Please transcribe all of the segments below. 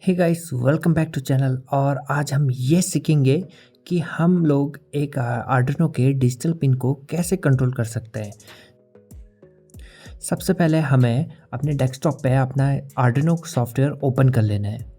Hey guys, welcome back to channel. और आज हम ये सीखेंगे कि हम लोग एक आर्डिनो के डिजिटल पिन को कैसे कंट्रोल कर सकते हैं। सबसे पहले हमें अपने डेस्कटॉप पे अपना आर्डिनो सॉफ्टवेयर ओपन कर लेना है।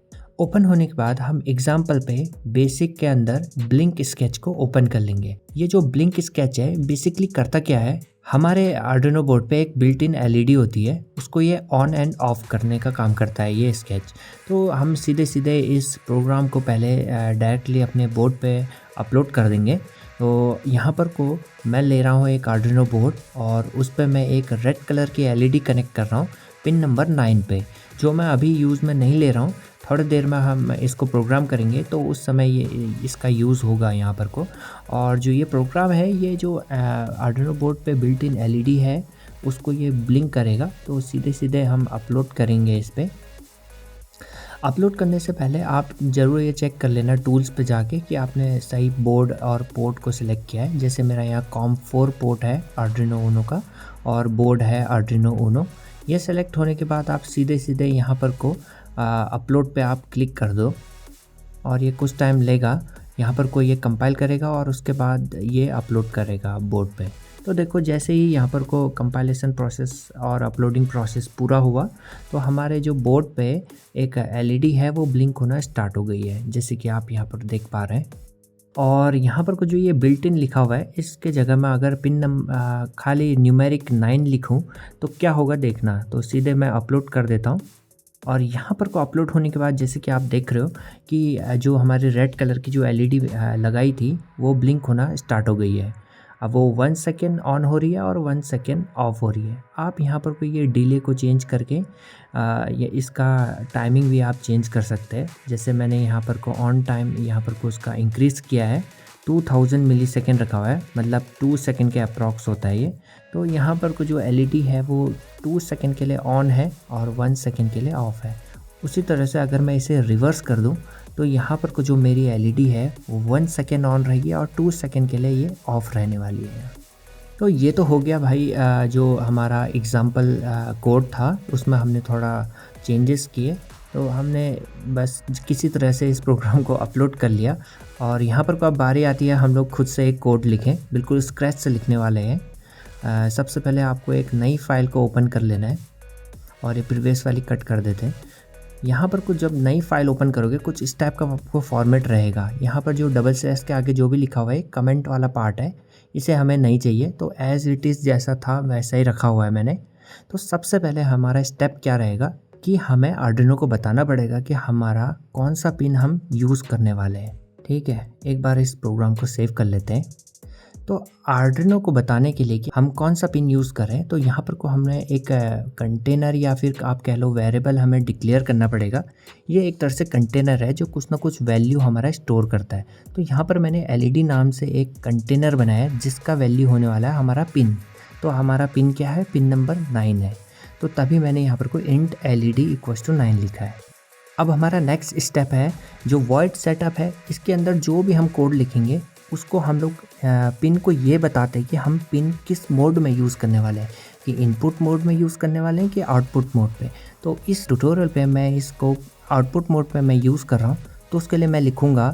ओपन होने के बाद हम एग्जाम्पल पे बेसिक के अंदर ब्लिंक स्केच को ओपन कर लेंगे। ये जो ब्लिंक स्केच है बेसिकली करता क्या है, हमारे आर्डिनो बोर्ड पे एक बिल्ट इन एलईडी होती है, उसको ये ऑन एंड ऑफ करने का काम करता है ये स्केच। तो हम सीधे सीधे इस प्रोग्राम को पहले डायरेक्टली अपने बोर्ड पे अपलोड कर देंगे। तो यहाँ पर को मैं ले रहा हूँ एक आर्डिनो बोर्ड और उस पर मैं एक रेड कलर की एलईडी कनेक्ट कर रहा हूँ पिन नंबर 9 पे, जो मैं अभी यूज़ में नहीं ले रहा हूँ। थोड़ी देर में हम इसको प्रोग्राम करेंगे तो उस समय ये इसका यूज़ होगा यहाँ पर को। और जो ये प्रोग्राम है, ये जो आर्डिनो बोर्ड पे बिल्ट इन एलईडी है उसको ये ब्लिंक करेगा। तो सीधे सीधे हम अपलोड करेंगे इस पर। अपलोड करने से पहले आप ज़रूर ये चेक कर लेना टूल्स पे जाके कि आपने सही बोर्ड और पोर्ट को सिलेक्ट किया है। जैसे मेरा यहाँ कॉम4 पोर्ट है आर्डिनो ऊनो का और बोर्ड है आर्डिनो ऊनो। ये सेलेक्ट होने के बाद आप सीधे सीधे यहाँ पर को अपलोड पे आप क्लिक कर दो और ये कुछ टाइम लेगा। यहाँ पर कोई ये कंपाइल करेगा और उसके बाद ये अपलोड करेगा बोर्ड पे। तो देखो, जैसे ही यहाँ पर को कंपाइलेशन प्रोसेस और अपलोडिंग प्रोसेस पूरा हुआ तो हमारे जो बोर्ड पे एक एलईडी है वो ब्लिंक होना स्टार्ट हो गई है, जैसे कि आप यहाँ पर देख पा रहे हैं। और यहाँ पर को जो ये बिल्ट इन लिखा हुआ है इसके जगह में अगर खाली न्यूमेरिक 9 लिखूँ तो क्या होगा देखना। तो सीधे मैं अपलोड कर देता हूँ और यहाँ पर को अपलोड होने के बाद जैसे कि आप देख रहे हो कि जो हमारे रेड कलर की जो एलईडी लगाई थी वो ब्लिंक होना स्टार्ट हो गई है। अब वो 1 सेकेंड ऑन हो रही है और 1 सेकेंड ऑफ हो रही है। आप यहाँ पर कोई ये डिले को चेंज करके ये इसका टाइमिंग भी आप चेंज कर सकते हैं। जैसे मैंने यहाँ पर को ऑन टाइम यहाँ पर को उसका इंक्रीज़ किया है, 2000 मिली सेकेंड रखा हुआ है, मतलब 2 सेकेंड के अप्रॉक्स होता है ये। तो यहाँ पर को जो एलईडी है वो 2 सेकेंड के लिए ऑन है और 1 सेकेंड के लिए ऑफ है। उसी तरह से अगर मैं इसे रिवर्स कर दूँ तो यहाँ पर को जो मेरी एलईडी है वो 1 सेकेंड ऑन रहेगी और 2 सेकेंड के लिए ये ऑफ रहने वाली है। तो ये तो हो गया भाई, जो हमारा एग्ज़ाम्पल कोड था उसमें हमने थोड़ा चेंजेस किए। तो हमने बस किसी तरह से इस प्रोग्राम को अपलोड कर लिया और यहाँ पर को अब बारी आती है हम लोग खुद से एक कोड लिखें, बिल्कुल स्क्रैच से लिखने वाले हैं। सबसे पहले आपको एक नई फाइल को ओपन कर लेना है और ये प्रीवियस वाली कट कर देते हैं। यहाँ पर कुछ जब नई फाइल ओपन करोगे कुछ इस टाइप का आपको फॉर्मेट रहेगा। यहाँ पर जो डबल स्लैश के आगे जो भी लिखा हुआ है कमेंट वाला पार्ट है, इसे हमें नहीं चाहिए। तो एज़ इट इज़ जैसा था वैसा ही रखा हुआ है मैंने। तो सबसे पहले हमारा स्टेप क्या रहेगा कि हमें आर्डिनो को बताना पड़ेगा कि हमारा कौन सा पिन हम यूज़ करने वाले हैं। ठीक है, एक बार इस प्रोग्राम को सेव कर लेते हैं। तो आर्डिनो को बताने के लिए कि हम कौन सा पिन यूज़ करें, तो यहाँ पर को हमने एक कंटेनर या फिर आप कह लो वेरिएबल हमें डिक्लेयर करना पड़ेगा। ये एक तरह से कंटेनर है जो कुछ ना कुछ वैल्यू हमारा स्टोर करता है। तो यहाँ पर मैंने एलईडी नाम से एक कंटेनर बनाया है जिसका वैल्यू होने वाला है हमारा पिन। तो हमारा पिन क्या है, पिन नंबर 9 है। तो तभी मैंने यहाँ पर को इंट एलईडी इक्वल्स टू 9 लिखा है। अब हमारा नेक्स्ट स्टेप है जो वॉइड सेटअप है। इसके अंदर जो भी हम कोड लिखेंगे उसको हम लोग पिन को ये बताते हैं कि हम पिन किस मोड में यूज़ करने वाले हैं, कि इनपुट मोड में यूज़ करने वाले हैं कि आउटपुट मोड पे। तो इस ट्यूटोरियल पे मैं इसको आउटपुट मोड पे मैं यूज़ कर रहा हूँ। तो उसके लिए मैं लिखूँगा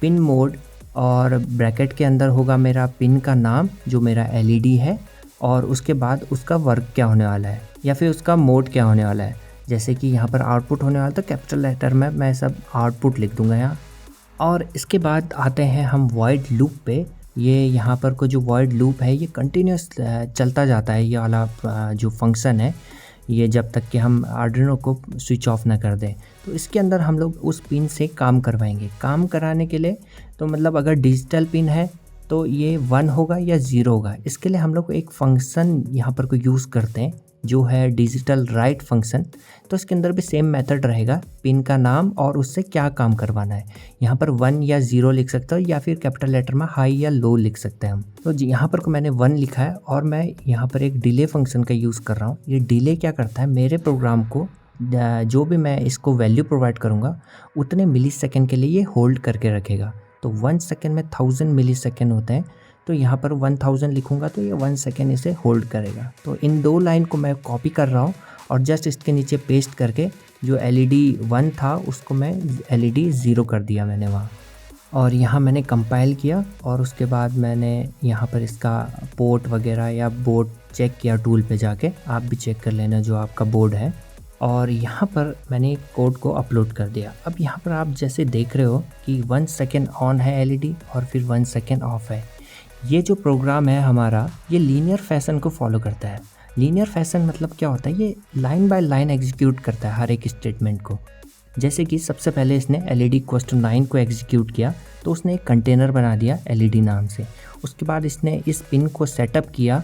पिन मोड और ब्रैकेट के अंदर होगा मेरा पिन का नाम जो मेरा एलईडी है और उसके बाद उसका वर्क क्या होने वाला है या फिर उसका मोड क्या होने वाला है। जैसे कि यहाँ पर आउटपुट होने वाला तो कैपिटल लेटर में मैं सब आउटपुट लिख दूँगा यहाँ। और इसके बाद आते हैं हम वॉइड लूप पे। ये यहाँ पर को जो वॉइड लूप है ये कंटिन्यूस चलता जाता है, ये वाला जो फंक्शन है ये, जब तक कि हम आर्डिनो को स्विच ऑफ ना कर दें। तो इसके अंदर हम लोग उस पिन से काम करवाएंगे। काम कराने के लिए तो मतलब अगर डिजिटल पिन है तो ये 1 होगा या 0 होगा। इसके लिए हम लोग एक फंक्शन यहाँ पर को यूज़ करते हैं जो है डिजिटल राइट फंक्शन। तो इसके अंदर भी सेम मेथड रहेगा, पिन का नाम और उससे क्या काम करवाना है। यहाँ पर 1 या 0 लिख सकते हो या फिर कैपिटल लेटर में हाई या लो लिख सकते हैं हम। तो यहाँ पर को मैंने 1 लिखा है और मैं यहाँ पर एक डिले फंक्शन का यूज़ कर रहा हूँ। ये डिले क्या करता है, मेरे प्रोग्राम को जो भी मैं इसको वैल्यू प्रोवाइड करूँगा उतने मिली सेकेंड के लिए ये होल्ड करके रखेगा। तो 1 सेकेंड में 1000 मिली सेकेंड होते हैं। तो यहाँ पर 1000 लिखूँगा तो ये 1 सेकेंड इसे होल्ड करेगा। तो इन दो लाइन को मैं कॉपी कर रहा हूँ और जस्ट इसके नीचे पेस्ट करके जो LED 1 था उसको मैं LED 0 कर दिया मैंने वहाँ। और यहाँ मैंने कंपाइल किया और उसके बाद मैंने यहाँ पर इसका पोर्ट वगैरह या बोर्ड चेक किया टूल पे जाके। आप भी चेक कर लेना जो आपका बोर्ड है। और यहाँ पर मैंने कोड को अपलोड कर दिया। अब यहाँ पर आप जैसे देख रहे हो कि 1 सेकेंड ऑन है LED और फिर 1 सेकेंड ऑफ है। ये जो प्रोग्राम है हमारा ये लीनियर फैशन को फॉलो करता है। लीनियर फैशन मतलब क्या होता है, ये लाइन बाय लाइन एग्जीक्यूट करता है हर एक स्टेटमेंट को। जैसे कि सबसे पहले इसने LED = 9 को एग्जीक्यूट किया तो उसने एक कंटेनर बना दिया LED नाम से। उसके बाद इसने इस पिन को सेटअप किया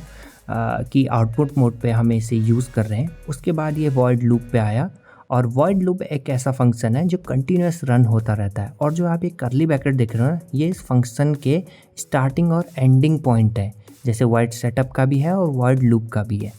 कि आउटपुट मोड पे हम इसे यूज़ कर रहे हैं। उसके बाद ये वॉइड लूप पे आया और वॉइड लूप एक ऐसा फंक्शन है जो कंटिन्यूस रन होता रहता है। और जो आप ये कर्ली ब्रैकेट देख रहे हो ना, ये इस फंक्शन के स्टार्टिंग और एंडिंग पॉइंट है, जैसे वॉइड सेटअप का भी है और वॉइड लूप का भी है।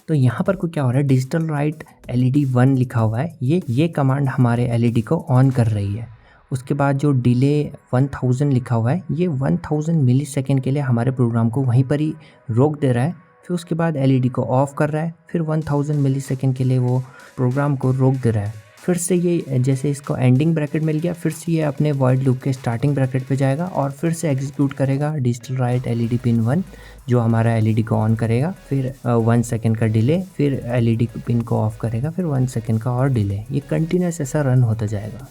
तो यहाँ पर को क्या हो रहा है, डिजिटल राइट LED 1 लिखा हुआ है, ये कमांड हमारे LED को ऑन कर रही है। उसके बाद जो डिले 1000 लिखा हुआ है, ये 1000 मिलीसेकंड के लिए हमारे प्रोग्राम को वहीं पर ही रोक दे रहा है। फिर उसके बाद LED को ऑफ कर रहा है, फिर 1000 मिलीसेकंड के लिए वो प्रोग्राम को रोक दे रहा है। फिर से ये जैसे इसको एंडिंग ब्रैकेट मिल गया, फिर से ये अपने वॉइड लूप के स्टार्टिंग ब्रैकेट पे जाएगा और फिर से एग्जीक्यूट करेगा डिजिटल राइट LED पिन 1 जो हमारा LED को ऑन करेगा। फिर 1 सेकेंड का डिले, फिर LED पिन को ऑफ करेगा, फिर 1 सेकेंड का और डिले। ये कंटिन्यूस ऐसा रन होता जाएगा।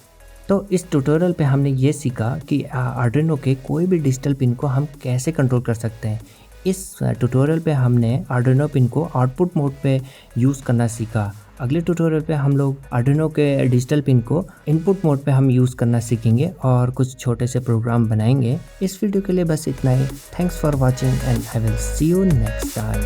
तो इस ट्यूटोरियल पे हमने ये सीखा कि आर्डिनो के कोई भी डिजिटल पिन को हम कैसे कंट्रोल कर सकते हैं। इस ट्यूटोरियल पे हमने आर्डिनो पिन को आउटपुट मोड पे यूज़ करना सीखा। अगले ट्यूटोरियल पे हम लोग आर्डिनो के डिजिटल पिन को इनपुट मोड पे हम यूज़ करना सीखेंगे और कुछ छोटे से प्रोग्राम बनाएंगे। इस वीडियो के लिए बस इतना ही। Thanks for watching and I will see you next time.